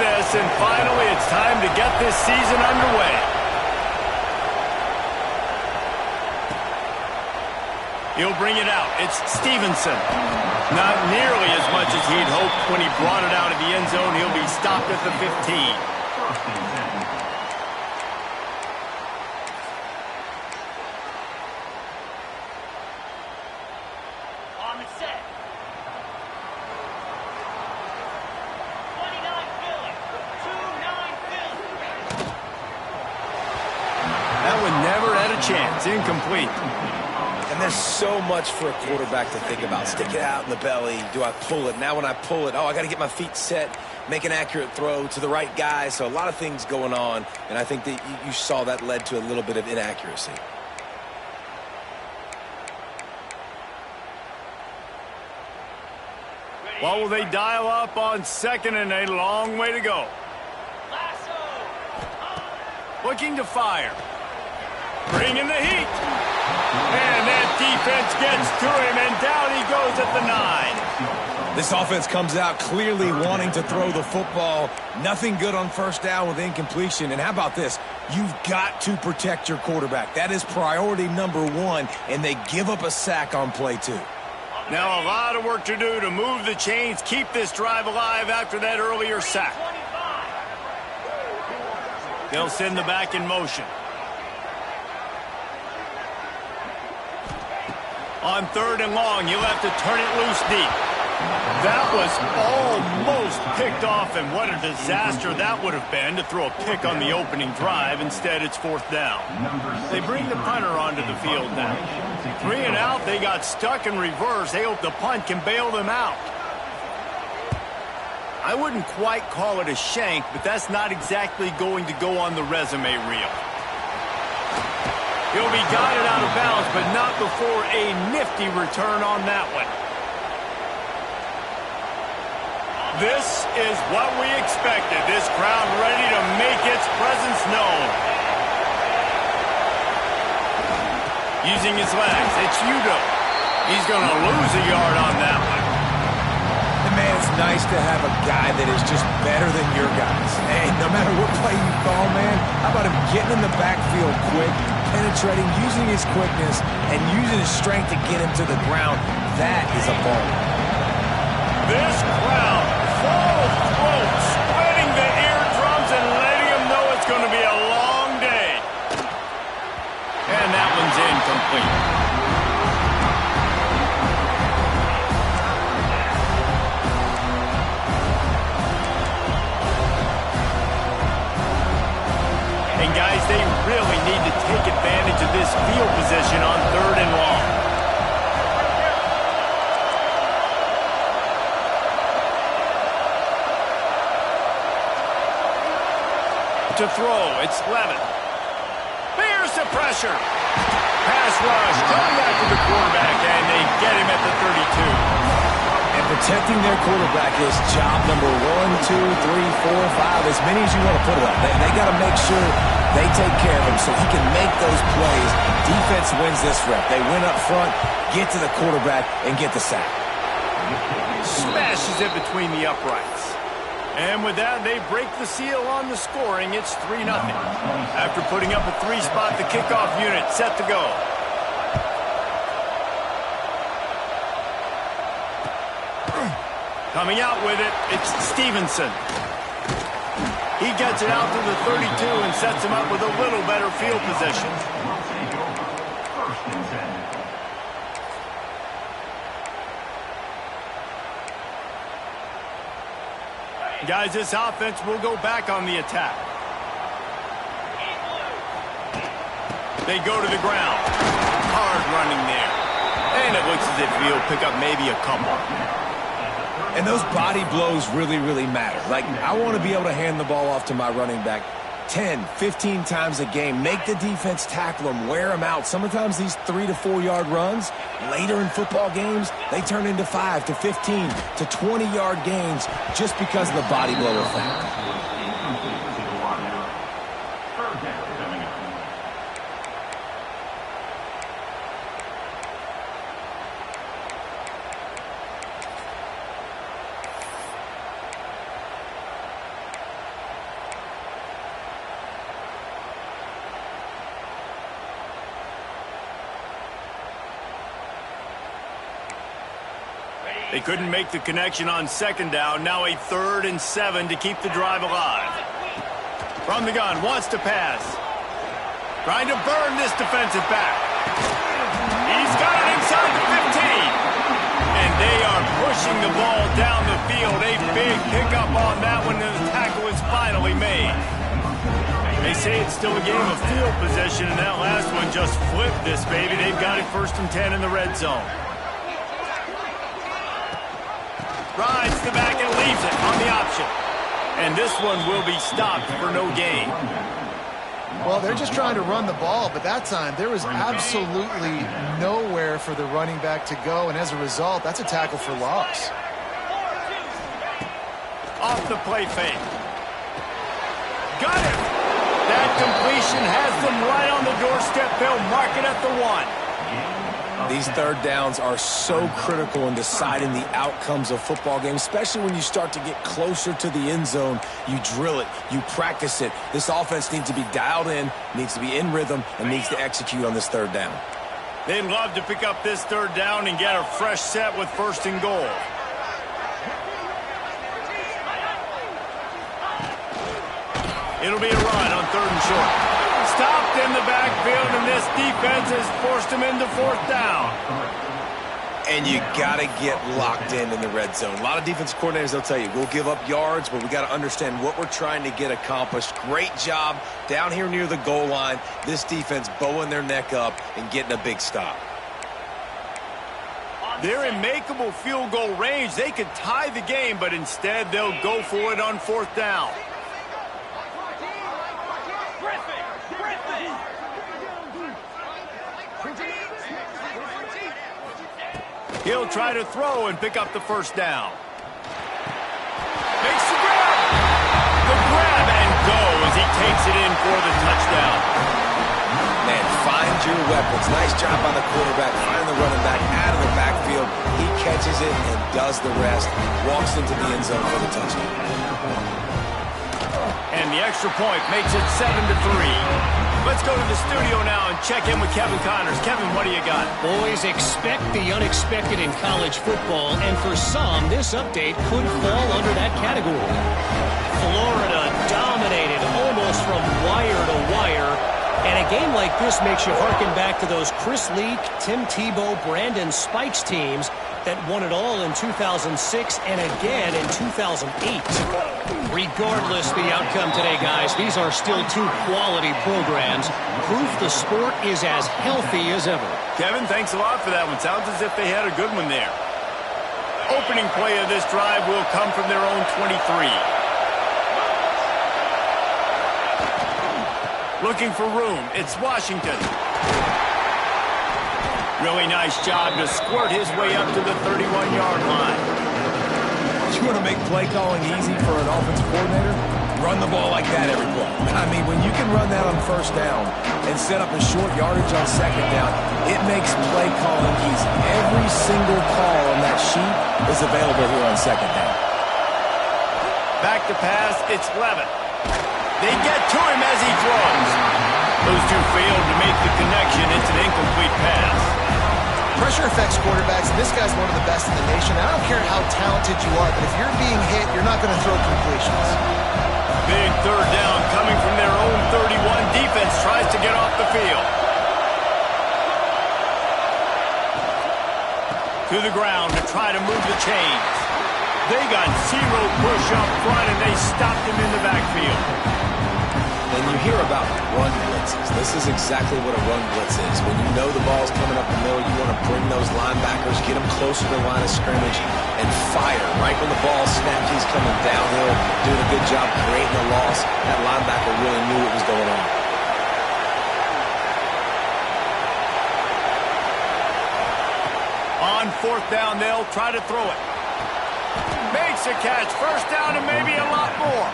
this, and finally it's time to get this season underway. He'll bring it out. It's Stevenson. Not nearly as much as he'd hoped when he brought it out of the end zone. He'll be stopped at the 15. Chance, incomplete. And there's so much for a quarterback to think about. Stick it out in the belly. Do I pull it? Now when I pull it, I got to get my feet set, make an accurate throw to the right guy. So a lot of things going on, and I think that you saw that led to a little bit of inaccuracy. Well, will they dial up on second and a long way to go? Looking to fire. Bringing the heat. And that defense gets to him, and down he goes at the 9. This offense comes out clearly wanting to throw the football. Nothing good on first down with incompletion. And how about this? You've got to protect your quarterback. That is priority number 1, and they give up a sack on play 2. Now a lot of work to do to move the chains, keep this drive alive after that earlier sack. They'll send the back in motion. On third and long, you'll have to turn it loose deep. That was almost picked off, and what a disaster that would have been to throw a pick on the opening drive. Instead, it's fourth down. They bring the punter onto the field now. 3 and out, they got stuck in reverse. They hope the punt can bail them out. I wouldn't quite call it a shank, but that's not exactly going to go on the resume reel. He'll be guided out of bounds, but not before a nifty return on that one. This is what we expected. This crowd ready to make its presence known. Using his legs, it's Udo. He's going to lose a yard on that one. Man, it's nice to have a guy that is just better than your guys. Hey, no matter what play you call, man, how about him getting in the backfield quick, penetrating, using his quickness, and using his strength to get him to the ground? That is a ball. This crowd, full throat, spreading the eardrums and letting them know it's going to be a long day. And that one's incomplete. Guys, they really need to take advantage of this field position on third and long. To throw, it's Levin. Here's the pressure. Pass rush, coming back to the quarterback, and they get him at the 32. And protecting their quarterback is job number 1, 2, 3, 4, 5, as many as you want to put it up. They got to make sure they take care of him so he can make those plays. Defense wins this rep. They win up front, get to the quarterback, and get the sack. Smashes it between the uprights. And with that, they break the seal on the scoring. It's 3-0. After putting up a 3-spot, the kickoff unit set to go. Coming out with it, it's Stevenson. He gets it out to the 32 and sets him up with a little better field position. Guys, this offense will go back on the attack. They go to the ground. Hard running there. And it looks as if he'll pick up maybe a couple. And those body blows really, really matter. Like, I want to be able to hand the ball off to my running back 10, 15 times a game. Make the defense tackle them, wear them out. Sometimes these 3 to 4 yard runs, later in football games, they turn into 5 to 15 to 20 yard gains just because of the body blow effect. They couldn't make the connection on second down. Now a 3rd and 7 to keep the drive alive. From the gun, wants to pass. Trying to burn this defensive back. He's got it inside the 15. And they are pushing the ball down the field. A big pickup on that one, and the tackle is finally made. They say it's still a game of field possession, and that last one just flipped this baby. They've got it 1st and 10 in the red zone. Rides the back and leaves it on the option. And this one will be stopped for no gain. Well, they're just trying to run the ball, but that time there was absolutely nowhere for the running back to go, and as a result, that's a tackle for loss. Off the play fake. Got it! That completion has them right on the doorstep. They'll mark it at the 1. These 3rd downs are so critical in deciding the outcomes of football games, especially when you start to get closer to the end zone. You drill it, you practice it. This offense needs to be dialed in, needs to be in rhythm, and needs to execute on this 3rd down. They'd love to pick up this 3rd down and get a fresh set with 1st and goal. It'll be a run on 3rd and short. Stopped in the backfield, and this defense has forced him into 4th down. And you got to get locked in the red zone. A lot of defense coordinators, they'll tell you, we'll give up yards, but we got to understand what we're trying to get accomplished. Great job down here near the goal line. This defense bowing their neck up and getting a big stop. They're in makeable field goal range. They could tie the game, but instead they'll go for it on 4th down. He'll try to throw and pick up the 1st down. Makes the grab. The grab and go as he takes it in for the touchdown. Man, find your weapons. Nice job by the quarterback. Find the running back out of the backfield. He catches it and does the rest. Walks into the end zone for the touchdown. And the extra point makes it 7-3. Let's go to the studio now and check in with Kevin Connors. Kevin, what do you got? Boys, expect the unexpected in college football, and for some, this update could fall under that category. Florida dominated almost from wire to wire, and a game like this makes you harken back to those Chris Leak, Tim Tebow, Brandon Spikes teams that won it all in 2006 and again in 2008. Regardless the outcome today, guys, these are still 2 quality programs. Proof the sport is as healthy as ever. Kevin, thanks a lot for that one. Sounds as if they had a good one there. Opening play of this drive will come from their own 23. Looking for room. It's Washington. Really nice job to squirt his way up to the 31-yard line. You want to make play calling easy for an offensive coordinator? Run the ball like that every play. I mean, when you can run that on 1st down and set up a short yardage on 2nd down, it makes play calling easy. Every single call on that sheet is available here on 2nd down. Back to pass, it's Levitt. They get to him as he throws. Those 2 failed to make the connection. It's an incomplete pass. Pressure affects quarterbacks, and this guy's one of the best in the nation. I don't care how talented you are, but if you're being hit, you're not going to throw completions. Big 3rd down coming from their own 31. Defense tries to get off the field. To the ground to try to move the chains. They got 0 push up front, and they stopped him in the backfield. And you hear about run blitzes. This is exactly what a run blitz is. When you know the ball's coming up the middle, you want to bring those linebackers, get them closer to the line of scrimmage, and fire. Right when the ball snapped, he's coming downhill, doing a good job creating a loss. That linebacker really knew what was going on. On 4th down, they'll try to throw it. Makes a catch. 1st down and maybe a lot more.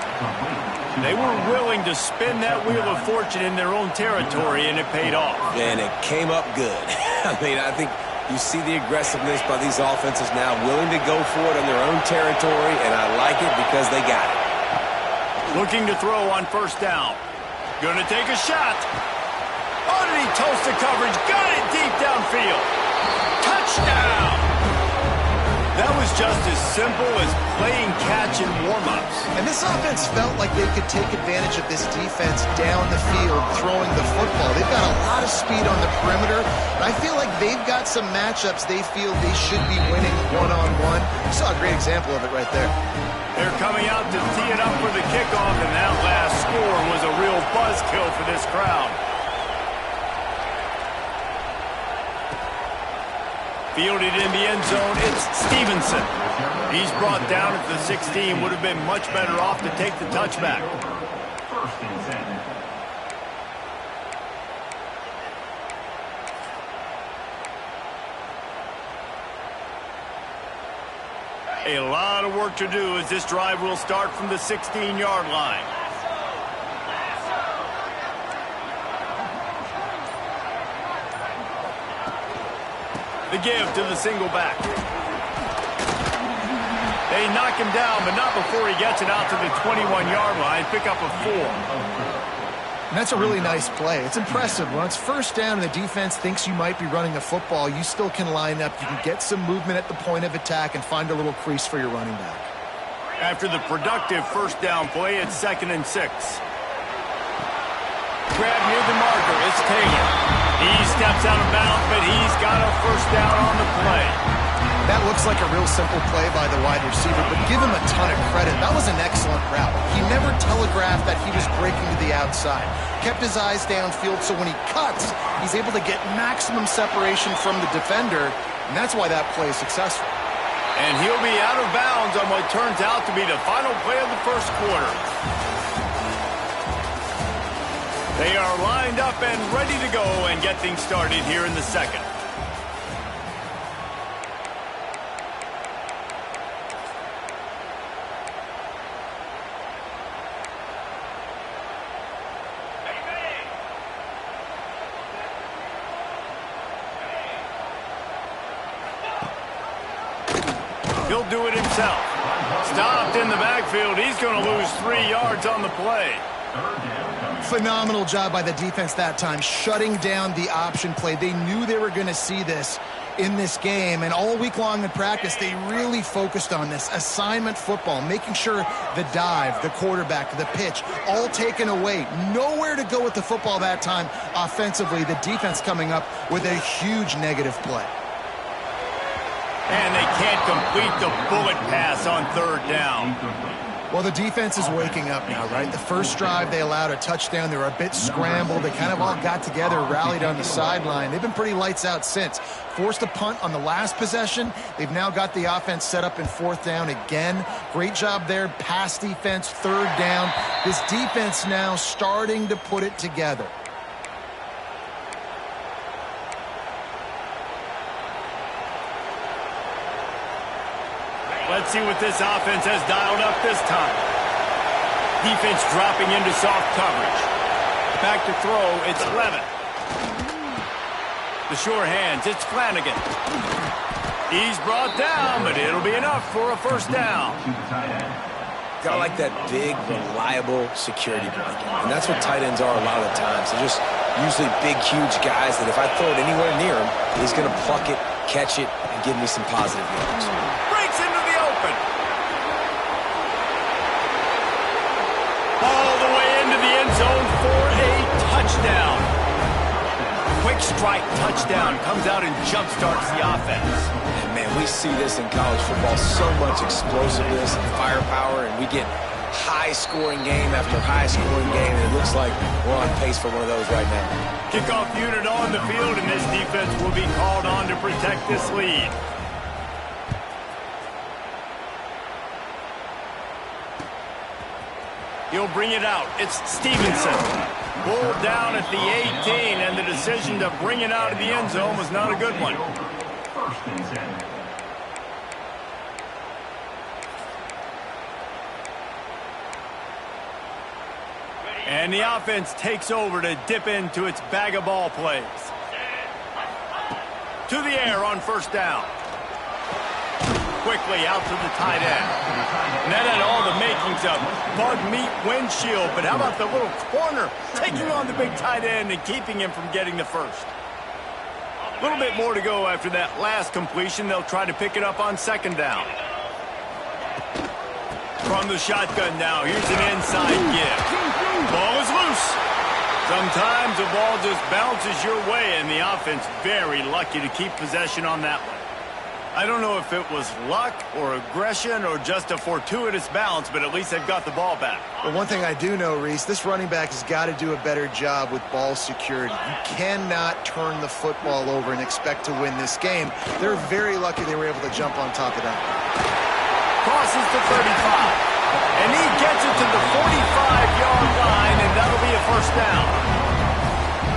They were willing to spin that wheel of fortune in their own territory, and it paid off. And it came up good. I mean, I think you see the aggressiveness by these offenses now, willing to go for it in their own territory, and I like it because they got it. Looking to throw on 1st down. Gonna take a shot. Oh, did he toast the coverage? Got it deep downfield. Touchdown! That was simple as playing catch in warm-ups. And this offense felt like they could take advantage of this defense down the field, throwing the football. They've got a lot of speed on the perimeter, and I feel like they've got some matchups they feel they should be winning one-on-one. You saw a great example of it right there. They're coming out to tee it up for the kickoff, and that last score was a real buzzkill for this crowd. Fielded in the end zone, it's Stevenson. He's brought down at the 16. Would have been much better off to take the touchback. A lot of work to do as this drive will start from the 16-yard line. The give to the single back. They knock him down, but not before he gets it out to the 21-yard line. Pick up a 4. And that's a really nice play. It's impressive. When it's first down and the defense thinks you might be running the football, you still can line up. You can get some movement at the point of attack and find a little crease for your running back. After the productive first down play, it's 2nd and 6. Grab near the marker. It's taken. He steps out of bounds, but he's got a first down on the play. That looks like a real simple play by the wide receiver, but give him a ton of credit. That was an excellent route. He never telegraphed that he was breaking to the outside. Kept his eyes downfield, so when he cuts, he's able to get maximum separation from the defender, and that's why that play is successful. And he'll be out of bounds on what turns out to be the final play of the first quarter. They are lined up and ready to go and get things started here in the second. He'll do it himself. Stopped in the backfield. He's going to lose 3 yards on the play. Phenomenal job by the defense that time, shutting down the option play. They knew they were going to see this in this game, and all week long in practice, they really focused on this assignment football, making sure the dive, the quarterback, the pitch, all taken away. Nowhere to go with the football that time offensively. The defense coming up with a huge negative play. And they can't complete the bullet pass on 3rd down. Well, the defense is waking up now, right? The first drive, they allowed a touchdown. They were a bit scrambled. They kind of all got together, rallied on the sideline. They've been pretty lights out since. Forced a punt on the last possession. They've now got the offense set up in 4th down again. Great job there. Pass defense, 3rd down. This defense now starting to put it together. Let's see what this offense has dialed up this time. Defense dropping into soft coverage. Back to throw, it's Levin. The sure hands, it's Flanagan. He's brought down, but it'll be enough for a first down. Got like that big, reliable security blanket. And that's what tight ends are a lot of the times. They're just usually big, huge guys that if I throw it anywhere near him, he's going to pluck it, catch it, and give me some positive yards. Breaks into the open. All the way into the end zone for a touchdown. Quick strike touchdown comes out and jumpstarts the offense. And man, we see this in college football, so much explosiveness and firepower, and we get high-scoring game after high-scoring game, and it looks like we're on pace for one of those right now. Kickoff unit on the field, and this defense will be called on to protect this lead. He'll bring it out. It's Stevenson. Pulled down at the 18, and the decision to bring it out of the end zone was not a good one. And the offense takes over to dip into its bag of ball plays. To the air on first down. Quickly out to the tight end. And that had all the makings of bug meat windshield, but how about the little corner taking on the big tight end and keeping him from getting the first? A little bit more to go after that last completion. They'll try to pick it up on second down. From the shotgun now, here's an inside give. Ball is loose. Sometimes the ball just bounces your way, and the offense very lucky to keep possession on that one. I don't know if it was luck or aggression or just a fortuitous bounce, but at least they've got the ball back. Well, one thing I do know, Reese, this running back has got to do a better job with ball security. You cannot turn the football over and expect to win this game. They're very lucky they were able to jump on top of that. Crosses to 35. And he gets it to the 45-yard line, and that'll be a first down.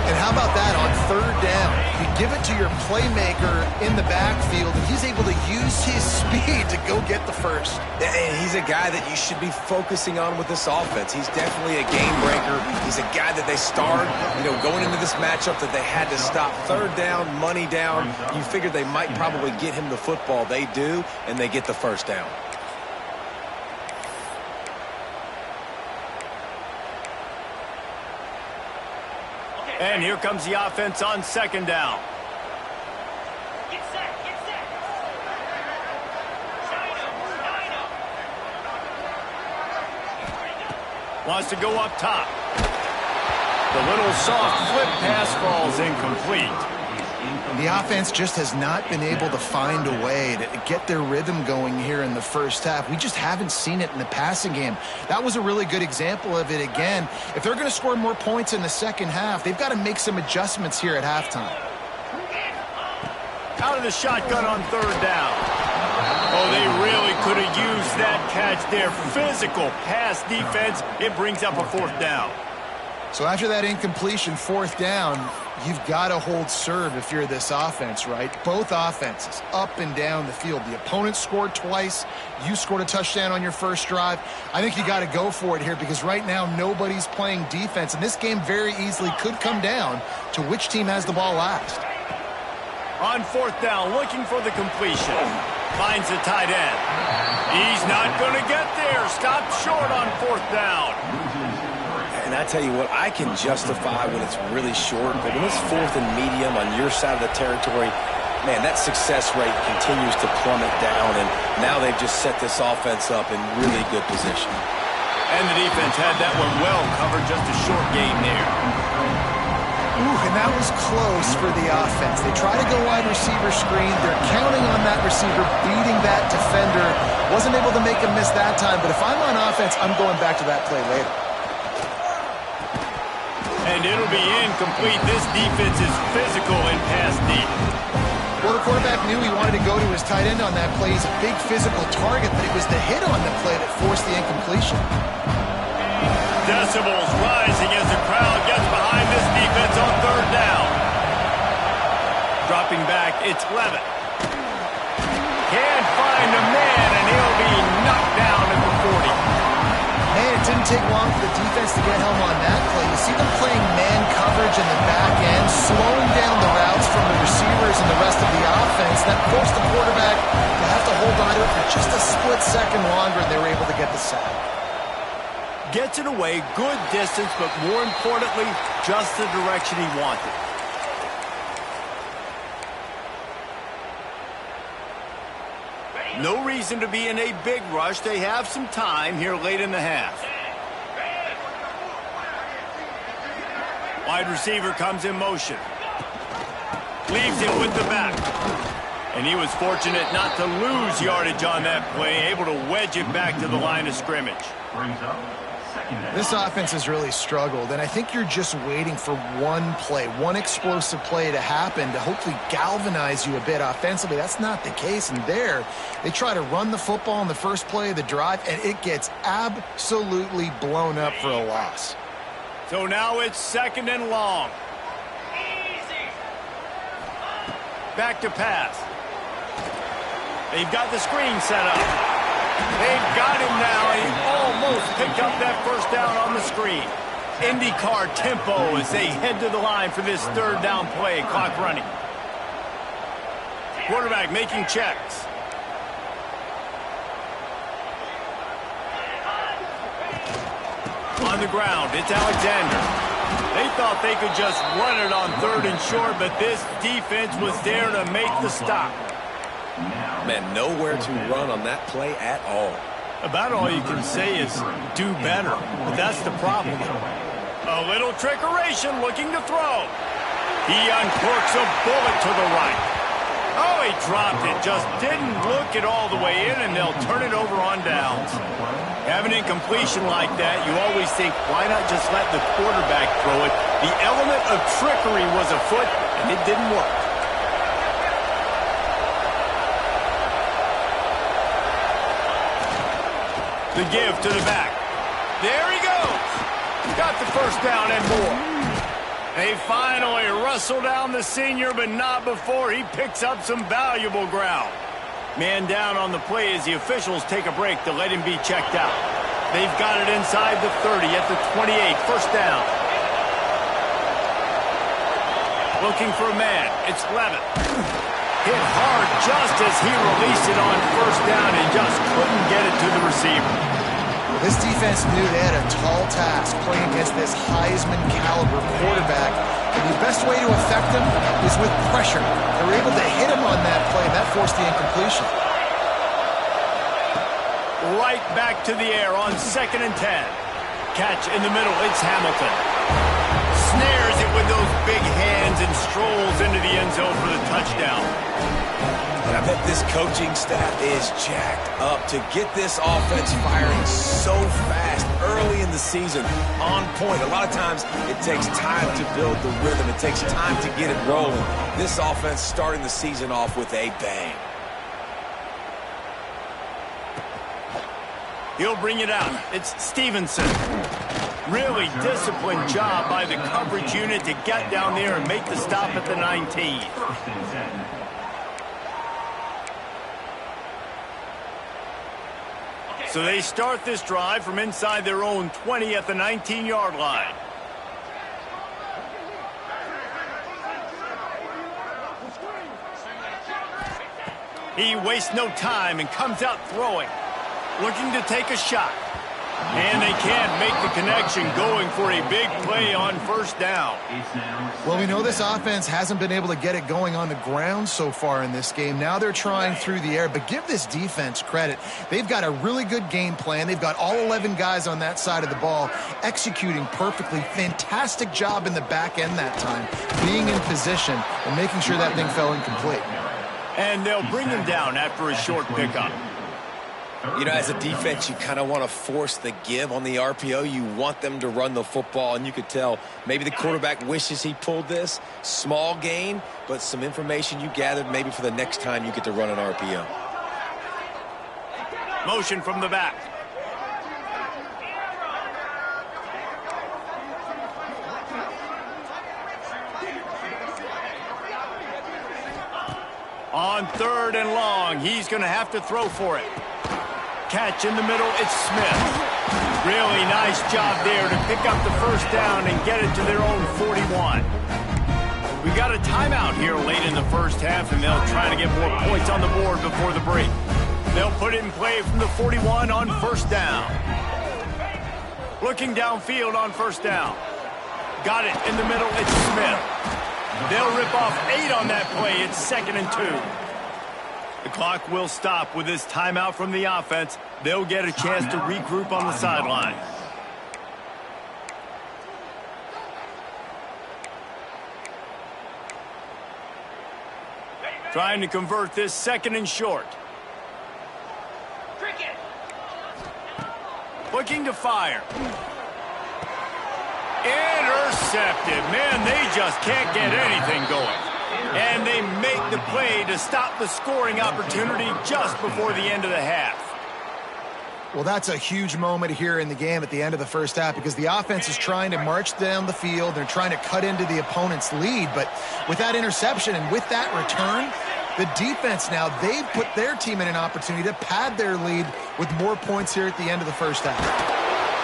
And how about that on third down? You give it to your playmaker in the backfield, and he's able to use his speed to go get the first. And he's a guy that you should be focusing on with this offense. He's definitely a game breaker. He's a guy that they start, going into this matchup that they had to stop. Third down, money down. You figured they might probably get him the football. They do, and they get the first down. And here comes the offense on second down. Get set, get set. Wants to go up top. The little soft flip pass falls incomplete. The offense just has not been able to find a way to get their rhythm going here in the first half. We just haven't seen it in the passing game. That was a really good example of it again. If they're going to score more points in the second half, they've got to make some adjustments here at halftime. Out of the shotgun on third down. Oh, they really could have used that catch there. Physical pass defense. It brings up a fourth down. So after that incompletion, fourth down, you've got to hold serve if you're this offense, right? Both offenses up and down the field. The opponent scored twice. You scored a touchdown on your first drive. I think you got to go for it here because right now nobody's playing defense, and this game very easily could come down to which team has the ball last. On fourth down, looking for the completion. Finds the tight end. He's not going to get there. Stopped short on fourth down. And I tell you what, I can justify when it's really short, but when it's fourth and medium on your side of the territory, man, that success rate continues to plummet down, and now they've just set this offense up in really good position. And the defense had that one well covered, just a short gain there. Ooh, and that was close for the offense. They try to go wide receiver screen. They're counting on that receiver beating that defender. Wasn't able to make him miss that time, but if I'm on offense, I'm going back to that play later. And it'll be incomplete. This defense is physical and pass deep. Well, the quarterback knew he wanted to go to his tight end on that play. He's a big physical target, but it was the hit on the play that forced the incompletion. Decibels rising as the crowd gets behind this defense on third down. Dropping back, it's Levitt. Can't find a man, and he'll be knocked down at the 40. Man, it didn't take long for the defense to get home on that play. You see them playing man coverage in the back end, slowing down the routes from the receivers and the rest of the offense. That forced the quarterback to have to hold on to it for just a split second longer, and they were able to get the sack. Gets it away, good distance, but more importantly, just the direction he wanted. No reason to be in a big rush. They have some time here late in the half. Wide receiver comes in motion. Leaves it with the back. And he was fortunate not to lose yardage on that play, able to wedge it back to the line of scrimmage. This offense has really struggled, and I think you're just waiting for one play, one explosive play to happen to hopefully galvanize you a bit offensively. That's not the case, and there they try to run the football in the first play of the drive, and it gets absolutely blown up for a loss. So now it's second and long. Back to pass. They've got the screen set up. They've got him now. He almost picked up that first down on the screen. IndyCar tempo as they head to the line for this third down play. Clock running. Quarterback making checks. On the ground, it's Alexander. They thought they could just run it on third and short, but this defense was there to make the stop. Man, nowhere to run on that play at all. About all you can say is do better, but that's the problem. A little trickeration looking to throw. He uncorks a bullet to the right. Oh, he dropped it. Just didn't look it all the way in, and they'll turn it over on downs. Having incompletion like that, you always think, why not just let the quarterback throw it? The element of trickery was afoot, and it didn't work. The give to the back. There he goes. Got the first down and more. They finally wrestle down the senior, but not before he picks up some valuable ground. Man down on the play as the officials take a break to let him be checked out. They've got it inside the 30 at the 28, first down. Looking for a man. It's Levitt. Hit hard just as he released it on first down and just couldn't get it to the receiver. This defense knew they had a tall task playing against this Heisman-caliber quarterback, and the best way to affect him is with pressure. They were able to hit him on that play, and that forced the incompletion. Right back to the air on 2nd and 10. Catch in the middle, it's Hamilton. Snares it with those big hands and strolls into the end zone for the touchdown. And I bet this coaching staff is jacked up to get this offense firing so fast early in the season, on point. A lot of times it takes time to build the rhythm. It takes time to get it rolling. This offense starting the season off with a bang. He'll bring it out. It's Stevenson. Really disciplined job by the coverage unit to get down there and make the stop at the 19. So they start this drive from inside their own 20 at the 19-yard line. He wastes no time and comes out throwing, looking to take a shot. And they can't make the connection, going for a big play on first down. Well, we know this offense hasn't been able to get it going on the ground so far in this game. Now they're trying through the air, but give this defense credit. They've got a really good game plan. They've got all 11 guys on that side of the ball executing perfectly. Fantastic job in the back end that time, being in position and making sure that thing fell incomplete. And they'll bring him down after a short pickup. You know, as a defense, you kind of want to force the give on the RPO. You want them to run the football, and you could tell maybe the quarterback wishes he pulled this. Small gain, but some information you gathered maybe for the next time you get to run an RPO. Motion from the back. On 3rd and long, he's going to have to throw for it. Catch in the middle, it's Smith. Really nice job there to pick up the first down and get it to their own 41. We got a timeout here late in the first half, and they'll try to get more points on the board before the break. They'll put it in play from the 41 on first down. Looking downfield on first down. Got it in the middle, it's Smith. They'll rip off 8 on that play. It's 2nd and 2. The clock will stop with this timeout from the offense. They'll get a chance to regroup on the sideline. Trying to convert this 2nd and short. Looking to fire. Intercepted. Man, they just can't get anything going. And they make the play to stop the scoring opportunity just before the end of the half. Well, that's a huge moment here in the game at the end of the first half, because the offense is trying to march down the field. They're trying to cut into the opponent's lead. But with that interception and with that return, the defense now, they've put their team in an opportunity to pad their lead with more points here at the end of the first half.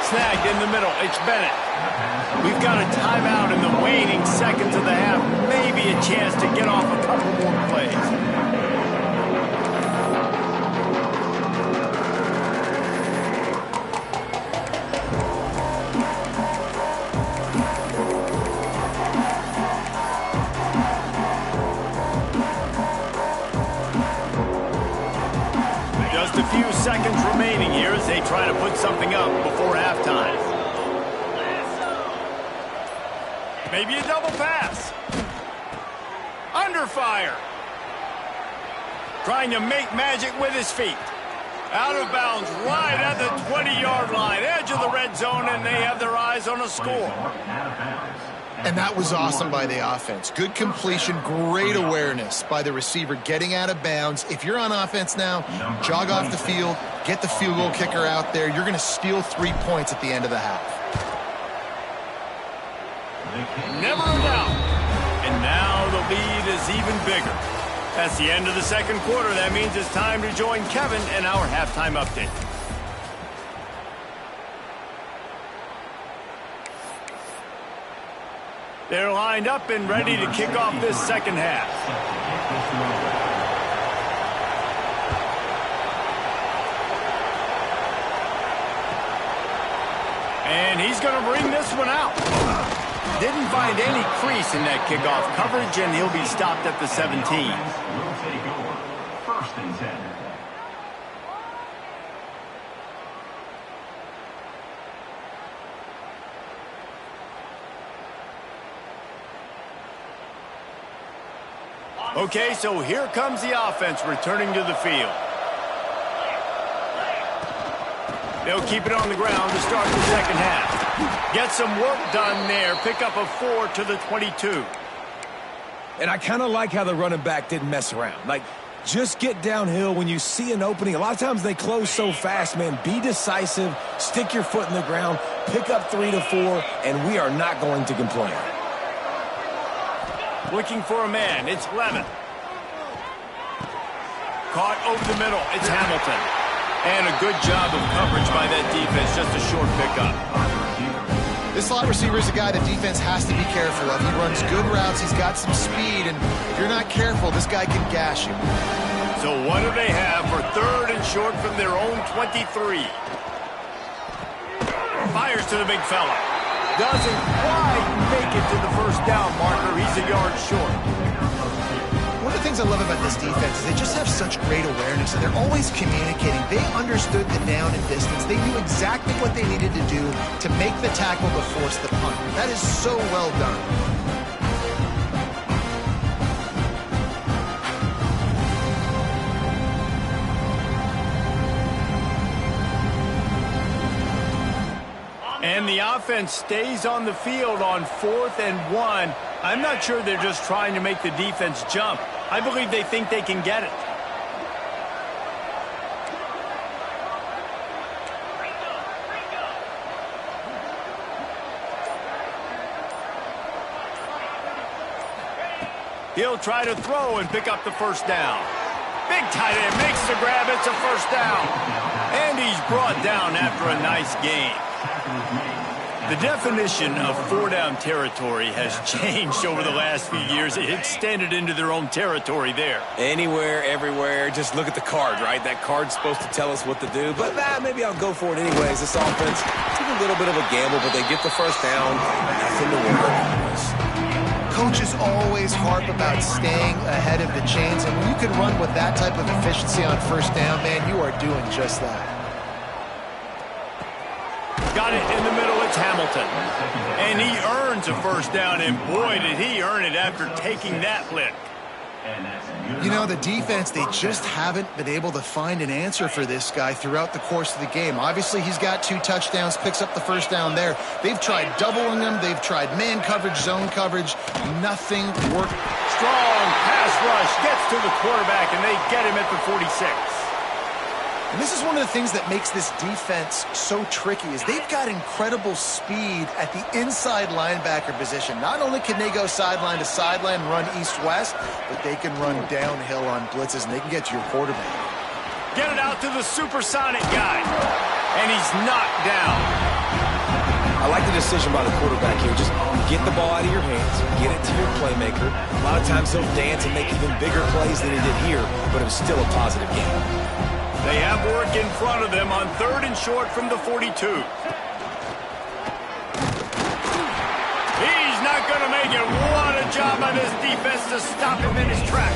Snagged in the middle. It's Bennett. We've got a timeout in the waning seconds of the half. Maybe a chance to get off a couple more plays. Just a few seconds remaining here as they try to put something up before halftime. Maybe a double pass. Under fire. Trying to make magic with his feet. Out of bounds, right at the 20-yard line, edge of the red zone, and they have their eyes on a score. And that was awesome by the offense. Good completion, great awareness by the receiver getting out of bounds. If you're on offense now, jog off the field, get the field goal kicker out there. You're going to steal 3 points at the end of the half. Never a doubt. And now the lead is even bigger. That's the end of the second quarter. That means it's time to join Kevin in our halftime update. They're lined up and ready to kick off this second half. And he's going to bring this one out. Didn't find any crease in that kickoff coverage, and he'll be stopped at the 17. Will take over. First and 10. Okay, so here comes the offense returning to the field. They'll keep it on the ground to start the second half. Get some work done there. Pick up a 4 to the 22. And I kind of like how the running back didn't mess around. Like, just get downhill when you see an opening. A lot of times they close so fast, man. Be decisive, stick your foot in the ground, pick up 3 to 4, and we are not going to complain. Looking for a man. It's Levin. Caught over the middle. It's Hamilton. And a good job of coverage by that defense. Just a short pickup. This slot receiver is a guy the defense has to be careful of. He runs good routes. He's got some speed. And if you're not careful, this guy can gash you. So what do they have for third and short from their own 23? Fires to the big fella. Doesn't quite make it to the first down marker. He's a yard short. One of the things I love about this defense is they just have such great awareness, and they're always communicating. They understood the down and distance. They knew exactly what they needed to do to make the tackle to force the punt. That is so well done. And the offense stays on the field on 4th and 1. I'm not sure they're just trying to make the defense jump. I believe they think they can get it. He'll try to throw and pick up the first down. Big tight end makes the grab. It's a first down. And he's brought down after a nice gain. The definition of 4-down territory has changed over the last few years. It extended into their own territory there. Anywhere, everywhere, just look at the card, right? That card's supposed to tell us what to do, but maybe I'll go for it anyways. This offense took a little bit of a gamble, but they get the first down. Nothing to worry about. Coaches always harp about staying ahead of the chains, and when you can run with that type of efficiency on first down, man, you are doing just that. Got it in the middle. It's Hamilton. And he earns a first down, and boy, did he earn it after taking that lick. You know, the defense, they just haven't been able to find an answer for this guy throughout the course of the game. Obviously, he's got 2 touchdowns, picks up the first down there. They've tried doubling him. They've tried man coverage, zone coverage. Nothing worked. Strong pass rush gets to the quarterback, and they get him at the 46. And this is one of the things that makes this defense so tricky is they've got incredible speed at the inside linebacker position. Not only can they go sideline to sideline, run east-west, but they can run downhill on blitzes, and they can get to your quarterback. Get it out to the supersonic guy, and he's knocked down. I like the decision by the quarterback here. Just get the ball out of your hands, get it to your playmaker. A lot of times he'll dance and make even bigger plays than he did here, but it was still a positive game. They have work in front of them on 3rd and short from the 42. He's not going to make it. What a job by this defense to stop him in his tracks.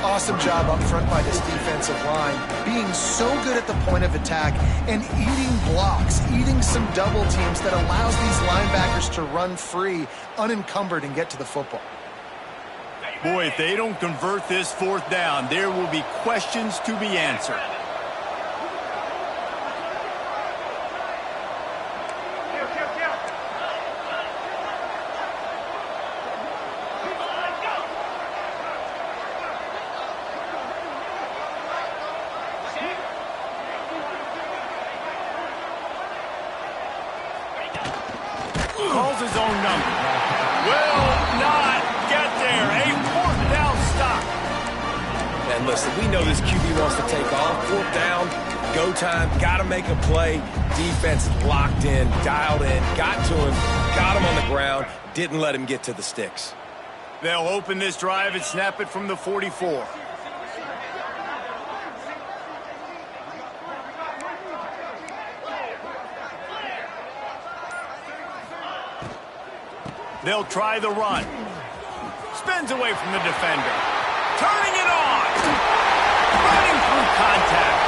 Awesome job up front by this defensive line, being so good at the point of attack and eating blocks, eating some double teams that allows these linebackers to run free, unencumbered, and get to the football. Boy, if they don't convert this fourth down, there will be questions to be answered. Calls his own number. Will not get there. A fourth down stop. And listen, we know this QB wants to take off. Fourth down, go time, got to make a play. Defense locked in, dialed in, got to him, got him on the ground, didn't let him get to the sticks. They'll open this drive and snap it from the 44. They'll try the run. Spins away from the defender. Turning it on. Running through contact.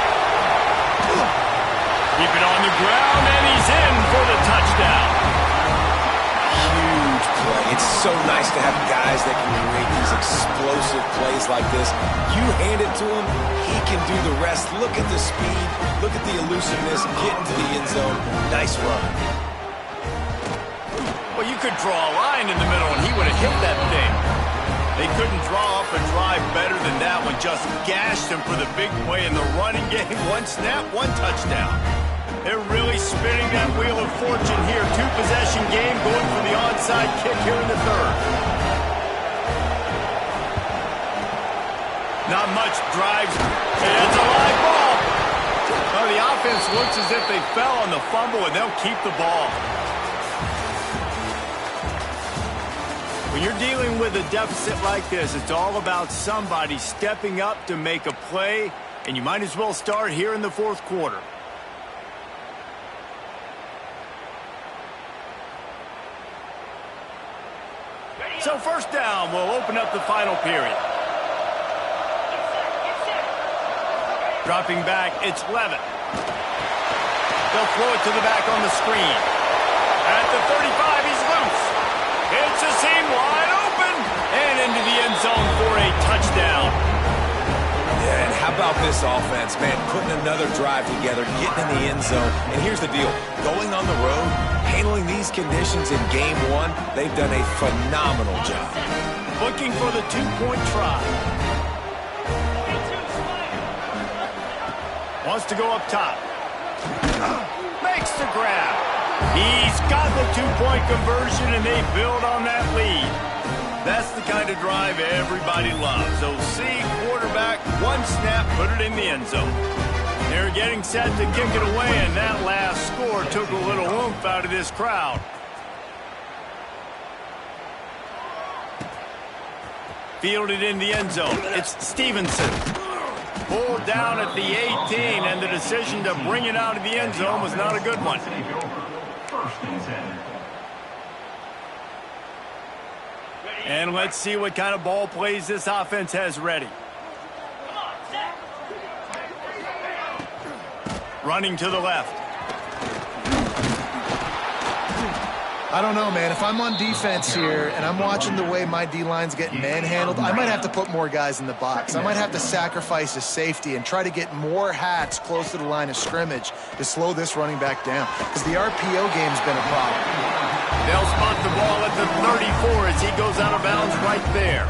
Keep it on the ground, and he's in for the touchdown. Huge play. It's so nice to have guys that can create these explosive plays like this. You hand it to him, he can do the rest. Look at the speed. Look at the elusiveness. Get into the end zone. Nice run. Well, you could draw a line in the middle, and he would have hit that thing. They couldn't draw up a drive better than that one. Just gashed him for the big play in the running game. One snap, one touchdown. They're really spinning that wheel of fortune here. Two-possession game going for the onside kick here in the third. Not much drives. It's a live ball. Well, the offense looks as if they fell on the fumble, and they'll keep the ball. When you're dealing with a deficit like this, it's all about somebody stepping up to make a play, and you might as well start here in the fourth quarter. So first down will open up the final period. Dropping back, it's Levitt. They'll throw it to the back on the screen. At the 35, he's loose. It's a seam wide open and into the end zone for a touchdown. Yeah, and how about this offense, man? Putting another drive together, getting in the end zone. And here's the deal. Going on the road, handling these conditions in game one, they've done a phenomenal job. Looking for the two-point try. Wants to go up top. Makes the grab. He's got the two-point conversion, and they build on that lead. That's the kind of drive everybody loves. OC, quarterback, one snap, put it in the end zone. They're getting set to kick it away, and that last score took a little oomph out of this crowd. Fielded in the end zone. It's Stevenson. Pulled down at the 18, and the decision to bring it out of the end zone was not a good one. First and 10. And let's see what kind of ball plays this offense has ready. Running to the left. I don't know, man. If I'm on defense here and I'm watching the way my D-line's getting manhandled, I might have to put more guys in the box. I might have to sacrifice a safety and try to get more hats close to the line of scrimmage to slow this running back down, because the RPO game's been a problem. They'll spot the ball at the 34 as he goes out of bounds right there.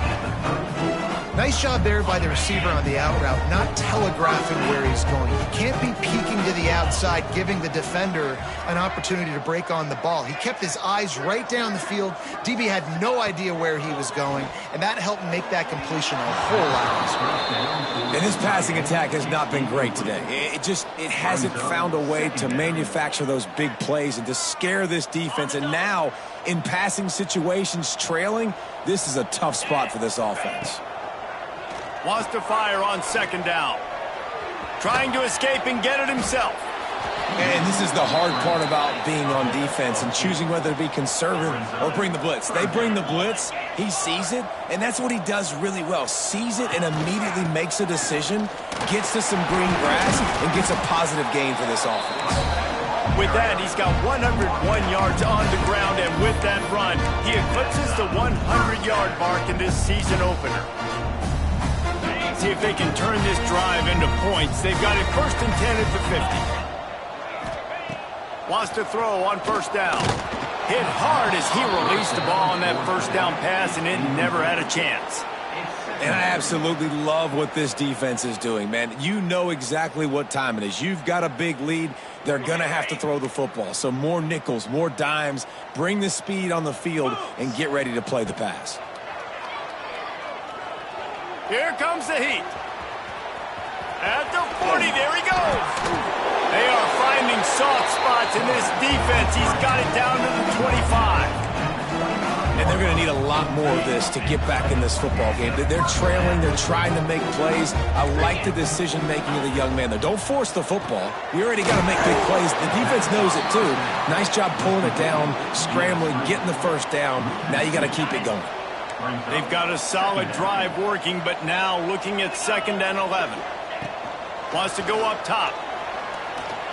Nice job there by the receiver on the out route, not telegraphing where he's going. He can't be peeking to the outside, giving the defender an opportunity to break on the ball. He kept his eyes right down the field. DB had no idea where he was going, and that helped make that completion a whole lot easier. And his passing attack has not been great today. It hasn't found a way to manufacture those big plays and to scare this defense. And now, in passing situations, trailing, this is a tough spot for this offense. Wants to fire on second down. Trying to escape and get it himself. And this is the hard part about being on defense and choosing whether to be conservative or bring the blitz. They bring the blitz, he sees it, and that's what he does really well. Sees it and immediately makes a decision, gets to some green grass, and gets a positive gain for this offense. With that, he's got 101 yards on the ground, and with that run, he eclipses the 100-yard mark in this season opener. See if they can turn this drive into points. They've got it first and 10 at the 50. Wants to throw on first down. Hit hard as he released the ball on that first down pass, and it never had a chance. And I absolutely love what this defense is doing, man. You know exactly what time it is. You've got a big lead. They're going to have to throw the football. So more nickels, more dimes, bring the speed on the field, and get ready to play the pass. Here comes the heat. At the 40, there he goes. They are finding soft spots in this defense. He's got it down to the 25. And they're going to need a lot more of this to get back in this football game. They're trailing. They're trying to make plays. I like the decision-making of the young man, though. Don't force the football. We already got to make big plays. The defense knows it, too. Nice job pulling it down, scrambling, getting the first down. Now you got to keep it going. They've got a solid drive working, but now looking at 2nd and 11. Wants to go up top.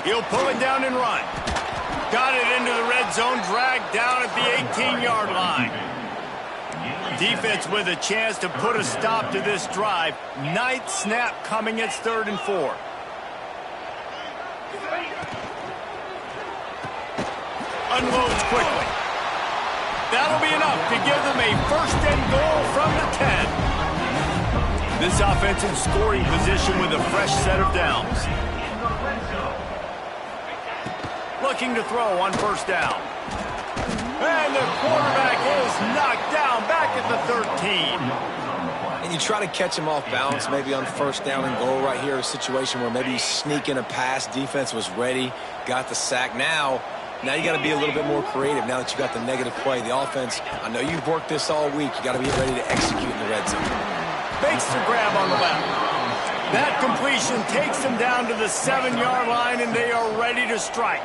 He'll pull it down and run. Got it into the red zone, dragged down at the 18-yard line. Defense with a chance to put a stop to this drive. Ninth snap coming. It's 3rd and 4. Unloads quickly. That'll be enough to give them a 1st and goal from the 10. This offensive scoring position with a fresh set of downs. Looking to throw on first down. And the quarterback is knocked down back at the 13. And you try to catch him off balance, maybe on first down and goal right here, a situation where maybe you sneak in a pass. Defense was ready, got the sack. Now you got to be a little bit more creative now that you got the negative play. The offense, I know you've worked this all week. You got to be ready to execute in the red zone. Makes the grab on the left. That completion takes them down to the 7-yard line, and they are ready to strike.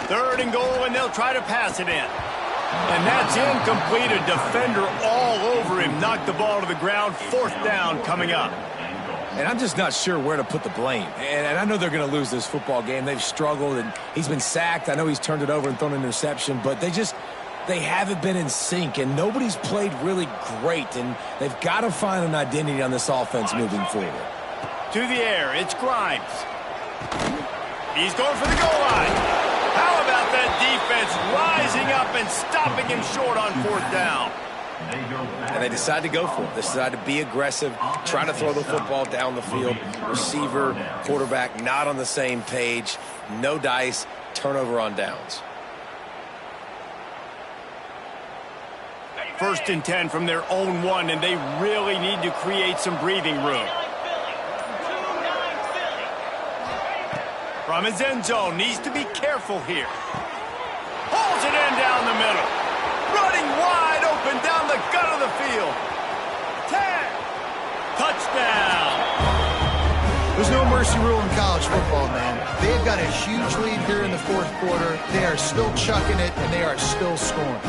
Third and goal, and they'll try to pass it in. And that's incomplete. A defender all over him. Knocked the ball to the ground. 4th down coming up. And I'm just not sure where to put the blame. And I know they're going to lose this football game. They've struggled, and he's been sacked. I know he's turned it over and thrown an interception, but they haven't been in sync, and nobody's played really great, and they've got to find an identity on this offense moving forward. To the air, it's Grimes. He's going for the goal line. How about that defense rising up and stopping him short on 4th down? And they decide to go for it. They decide to be aggressive, try to throw the football down the field. Receiver, quarterback, not on the same page. No dice, turnover on downs. 1st and 10 from their own 1, and they really need to create some breathing room. From his end zone, needs to be careful here. Pulls it in down the middle. Running wide open down the gut of the field. 10. Touchdown. There's no mercy rule in college football, man. They've got a huge lead here in the 4th quarter. They are still chucking it, and they are still scoring.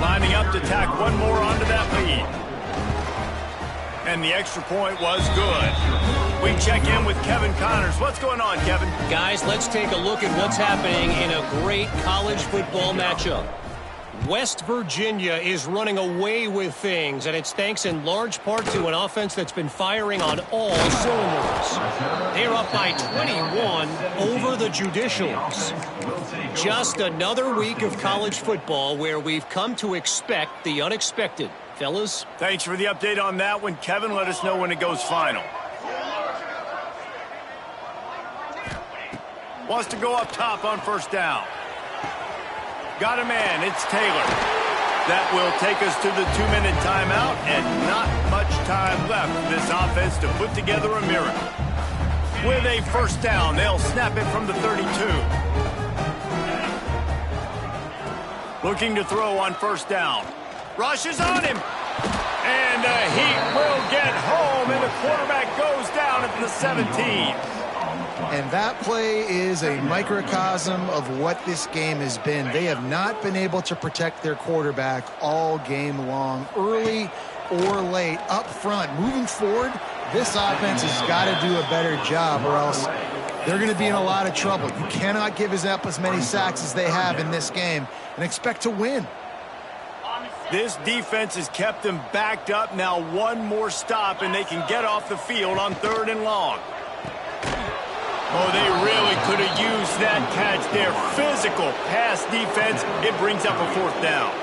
Lining up to tack one more onto that lead. And the extra point was good. We check in with Kevin Connors. What's going on, Kevin? Guys, let's take a look at what's happening in a great college football matchup. West Virginia is running away with things, and it's thanks in large part to an offense that's been firing on all cylinders. They're up by 21 over the Judicials. Just another week of college football where we've come to expect the unexpected. Fellas? Thanks for the update on that one, Kevin. Let us know when it goes final. Wants to go up top on first down. Got a man. It's Taylor. That will take us to the 2-minute timeout, and not much time left for this offense to put together a miracle. With a first down, they'll snap it from the 32. Looking to throw on first down. Rush is on him. And he will get home, and the quarterback goes down at the 17. And that play is a microcosm of what this game has been. They have not been able to protect their quarterback all game long, early or late, up front. Moving forward, this offense has got to do a better job, or else they're going to be in a lot of trouble. You cannot give up as many sacks as they have in this game and expect to win. This defense has them backed up. Now one more stop, and they can get off the field on 3rd and long. Oh, they really could have used that catch there. Physical pass defense. It brings up a 4th down.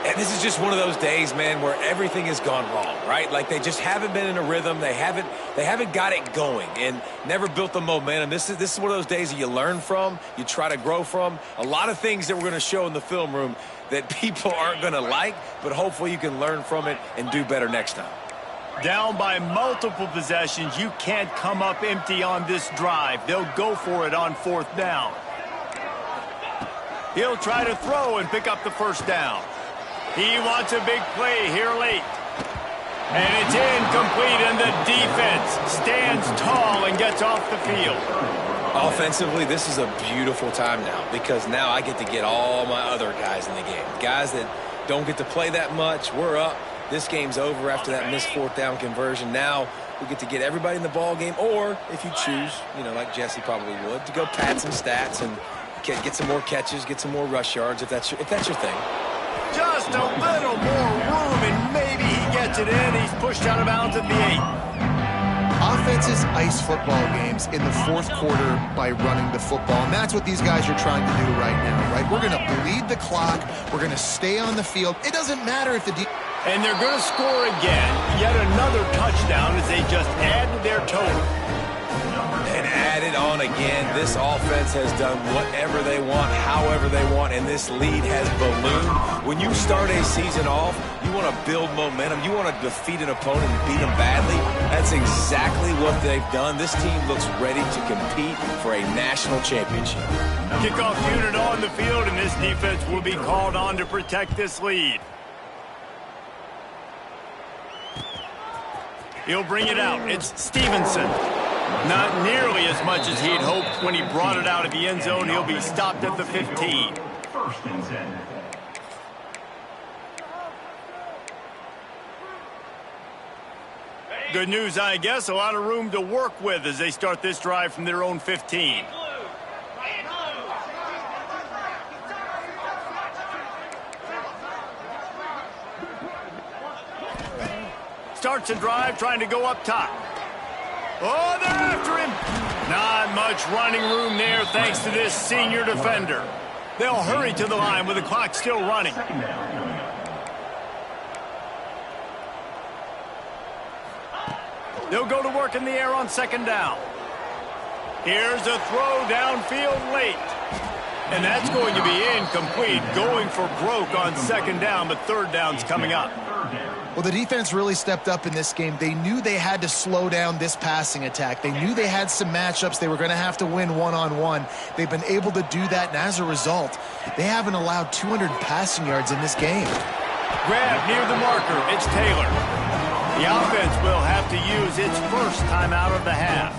And this is just one of those days, man, where everything has gone wrong, right? Like they just haven't been in a rhythm. They haven't got it going and never built the momentum. This is one of those days that you learn from, you try to grow from. A lot of things that we're going to show in the film room that people aren't going to like, but hopefully you can learn from it and do better next time. Down by multiple possessions, you can't come up empty on this drive. They'll go for it on 4th down. He'll try to throw and pick up the 1st down. He wants a big play here late. And it's incomplete, and the defense stands tall and gets off the field. Offensively, this is a beautiful time now because now I get to get all my other guys in the game. Guys that don't get to play that much, we're up. This game's over after that missed 4th down conversion. Now we get to get everybody in the ball game, or if you choose, like Jesse probably would, to go pad some stats and get some more catches, get some more rush yards if that's your thing. Just a little more room, and maybe he gets it in. He's pushed out of bounds at the 8. Offenses ice football games in the 4th quarter by running the football, and that's what these guys are trying to do right now, right? We're going to bleed the clock. We're going to stay on the field. It doesn't matter if the and they're going to score again. Yet another touchdown as they just add to their total. And added on again. This offense has done whatever they want, however they want, and this lead has ballooned. When you start a season off, you want to build momentum. You want to defeat an opponent and beat them badly. That's exactly what they've done. This team looks ready to compete for a national championship. Kickoff unit on the field, and this defense will be called on to protect this lead. He'll bring it out. It's Stevenson. Not nearly as much as he'd hoped when he brought it out of the end zone. He'll be stopped at the 15. 1st and 10. Good news, I guess. A lot of room to work with as they start this drive from their own 15. Starts a drive trying to go up top. Oh, they're after him. Not much running room there thanks to this senior defender. They'll hurry to the line with the clock still running. They'll go to work in the air on 2nd down. Here's a throw downfield late. And that's going to be incomplete. Going for broke on 2nd down, but 3rd down's coming up. Well, the defense really stepped up in this game. They knew they had to slow down this passing attack. They knew they had some matchups they were going to have to win one-on-one. They've been able to do that, and as a result, they haven't allowed 200 passing yards in this game. Grab near the marker. It's Taylor. The offense will have to use its first timeout of the half.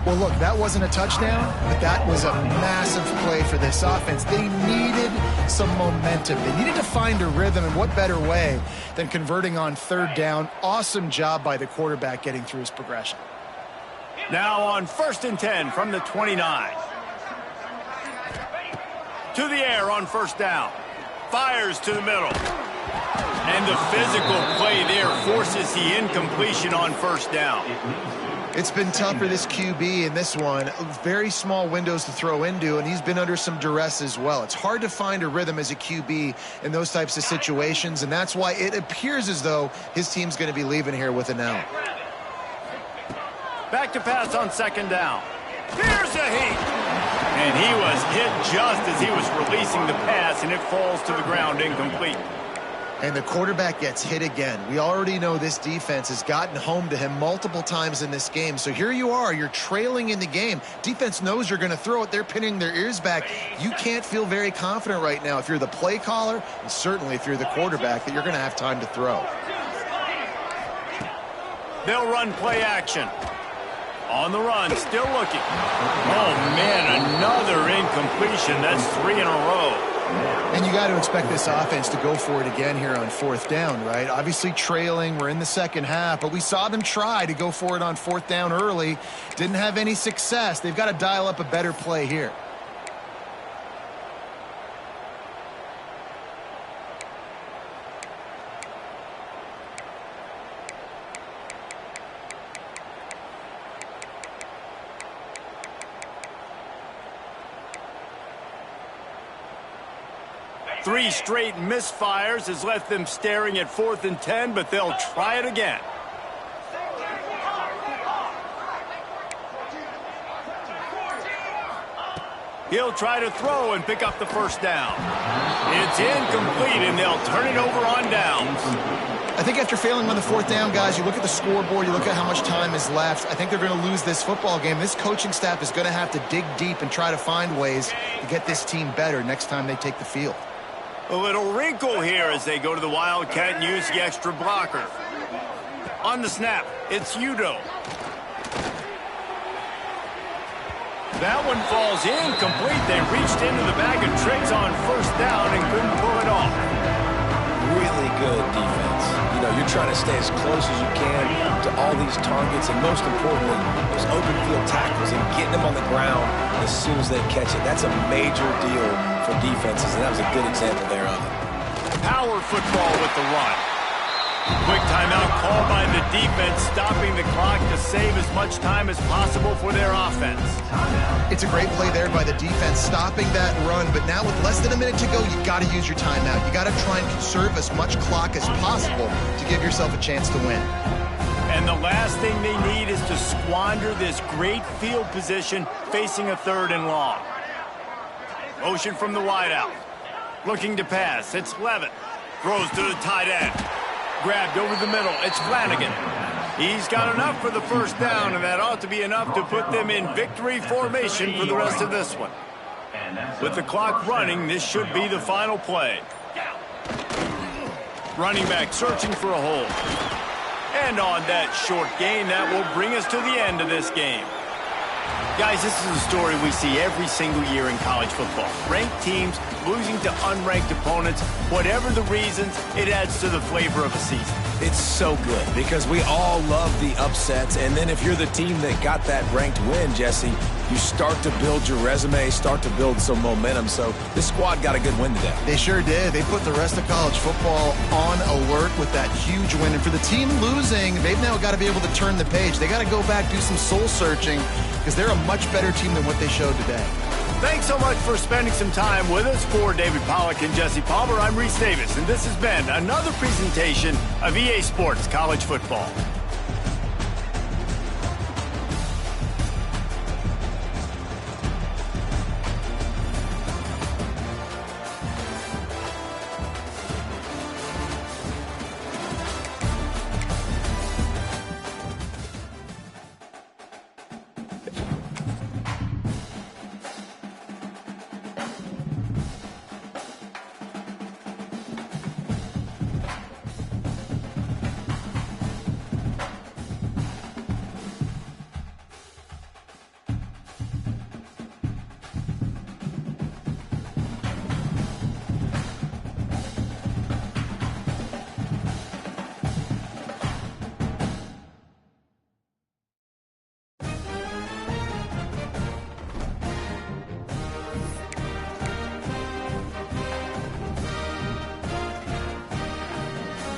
Well, look, that wasn't a touchdown, but that was a massive play for this offense. They needed some momentum. They needed to find a rhythm, and what better way than converting on 3rd down. Awesome job by the quarterback getting through his progression. Now on 1st and 10 from the 29. To the air on 1st down. Fires to the middle. And the physical play there forces the incompletion on 1st down. It's been tough for this QB in this one. Very small windows to throw into, and he's been under some duress as well. It's hard to find a rhythm as a QB in those types of situations, and that's why it appears as though his team's going to be leaving here with an L. Back to pass on 2nd down. Here's a heat. And he was hit just as he was releasing the pass, and it falls to the ground incomplete. And the quarterback gets hit again. We already know this defense has gotten home to him multiple times in this game. So here you are, you're trailing in the game. Defense knows you're going to throw it. They're pinning their ears back. You can't feel very confident right now if you're the play caller, and certainly if you're the quarterback, that you're going to have time to throw. They'll run play action. On the run, still looking. Oh, man, another incompletion. That's 3 in a row. And you got to expect this offense to go for it again here on 4th down, right? Obviously trailing. We're in the second half, but we saw them try to go for it on 4th down early. Didn't have any success. They've got to dial up a better play here. Three straight misfires has left them staring at 4th and 10, but they'll try it again. He'll try to throw and pick up the first down. It's incomplete, and they'll turn it over on downs. I think after failing on the 4th down, guys, you look at the scoreboard, you look at how much time is left. I think they're going to lose this football game. This coaching staff is going to have to dig deep and try to find ways to get this team better next time they take the field. A little wrinkle here as they go to the Wildcat and use the extra blocker. On the snap, it's Udo. That one falls incomplete. They reached into the bag of tricks on 1st down and couldn't pull it off. Really good defense. You know, you're trying to stay as close as you can to all these targets, and most importantly, those open field tackles and getting them on the ground as soon as they catch it. That's a major deal for defenses, and that was a good example there of it. Power football with the run. Quick timeout called by the defense, stopping the clock to save as much time as possible for their offense. It's a great play there by the defense, stopping that run, but now with less than a minute to go, you got to use your timeout. You got to try and conserve as much clock as possible to give yourself a chance to win. And the last thing they need is to squander this great field position facing a 3rd and long. Motion from the wideout. Looking to pass. It's Levitt. Throws to the tight end. Grabbed over the middle. It's Flanagan. He's got enough for the 1st down, and that ought to be enough to put them in victory formation for the rest of this one. With the clock running, this should be the final play. Running back searching for a hole. And on that short gain, that will bring us to the end of this game. Guys, this is a story we see every single year in college football. Ranked teams losing to unranked opponents. Whatever the reasons, it adds to the flavor of a season. It's so good because we all love the upsets, and then if you're the team that got that ranked win, Jesse, you start to build your resume, start to build some momentum. So this squad got a good win today. They sure did. They put the rest of college football on alert with that huge win. And for the team losing, they've now got to be able to turn the page. They got to go back, do some soul searching, because they're a much better team than what they showed today. Thanks so much for spending some time with us. For David Pollack and Jesse Palmer, I'm Reese Davis, and this has been another presentation of EA Sports College Football.